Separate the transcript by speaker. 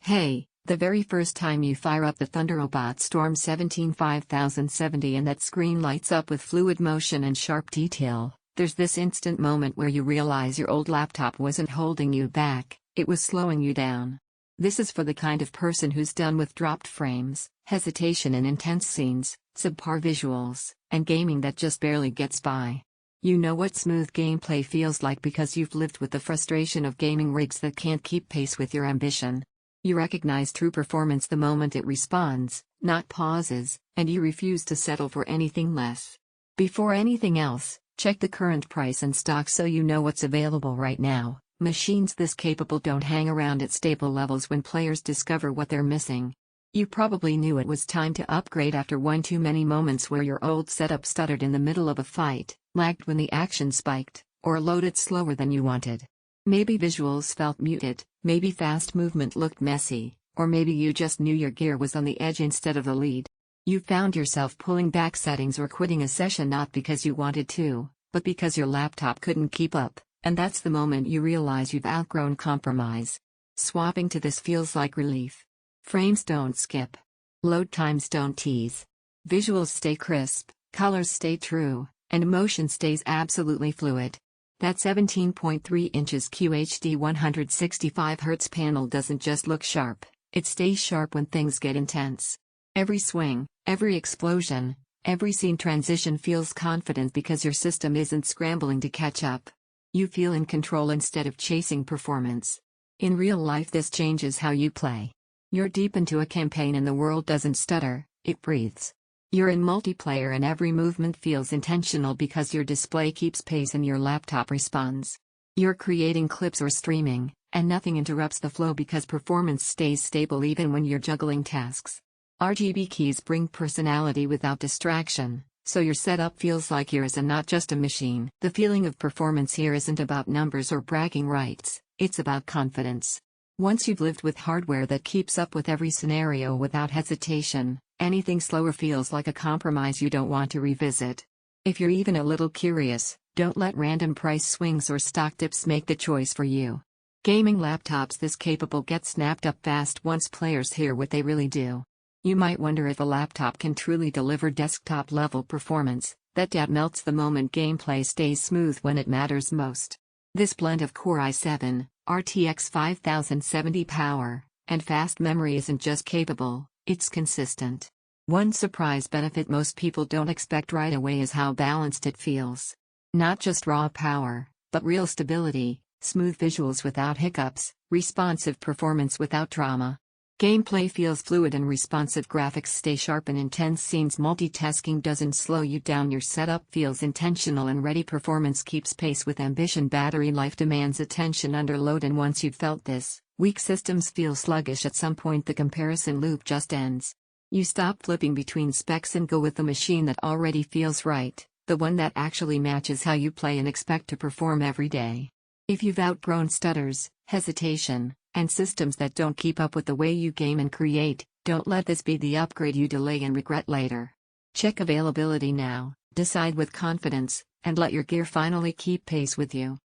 Speaker 1: Hey, the very first time you fire up the Thunderobot Storm 17570 and that screen lights up with fluid motion and sharp detail, there's this instant moment where you realize your old laptop wasn't holding you back, it was slowing you down. This is for the kind of person who's done with dropped frames, hesitation in intense scenes, subpar visuals, and gaming that just barely gets by. You know what smooth gameplay feels like because you've lived with the frustration of gaming rigs that can't keep pace with your ambition. You recognize true performance the moment it responds, not pauses, and you refuse to settle for anything less. Before anything else, check the current price and stock so you know what's available right now. Machines this capable don't hang around at stable levels when players discover what they're missing. You probably knew it was time to upgrade after one too many moments where your old setup stuttered in the middle of a fight, lagged when the action spiked, or loaded slower than you wanted. Maybe visuals felt muted, maybe fast movement looked messy, or maybe you just knew your gear was on the edge instead of the lead. You found yourself pulling back settings or quitting a session not because you wanted to, but because your laptop couldn't keep up, and that's the moment you realize you've outgrown compromise. Swapping to this feels like relief. Frames don't skip. Load times don't tease. Visuals stay crisp, colors stay true, and motion stays absolutely fluid. That 17.3 inches QHD 165Hz panel doesn't just look sharp, it stays sharp when things get intense. Every swing, every explosion, every scene transition feels confident because your system isn't scrambling to catch up. You feel in control instead of chasing performance. In real life this changes how you play. You're deep into a campaign and the world doesn't stutter, it breathes. You're in multiplayer and every movement feels intentional because your display keeps pace and your laptop responds. You're creating clips or streaming, and nothing interrupts the flow because performance stays stable even when you're juggling tasks. RGB keys bring personality without distraction, so your setup feels like yours and not just a machine. The feeling of performance here isn't about numbers or bragging rights, it's about confidence. Once you've lived with hardware that keeps up with every scenario without hesitation, anything slower feels like a compromise you don't want to revisit. If you're even a little curious, don't let random price swings or stock dips make the choice for you. Gaming laptops this capable get snapped up fast once players hear what they really do. You might wonder if a laptop can truly deliver desktop-level performance, that melts the moment gameplay stays smooth when it matters most. This blend of Core i7, RTX 5070 power, and fast memory isn't just capable, it's consistent. One surprise benefit most people don't expect right away is how balanced it feels. Not just raw power, but real stability, smooth visuals without hiccups, responsive performance without drama. Gameplay feels fluid and responsive, graphics stay sharp in intense scenes, multitasking doesn't slow you down, your setup feels intentional and ready, performance keeps pace with ambition, battery life demands attention under load, and once you've felt this, weak systems feel sluggish. At some point the comparison loop just ends. You stop flipping between specs and go with the machine that already feels right, the one that actually matches how you play and expect to perform every day. If you've outgrown stutters, hesitation, and systems that don't keep up with the way you game and create, don't let this be the upgrade you delay and regret later. Check availability now, decide with confidence, and let your gear finally keep pace with you.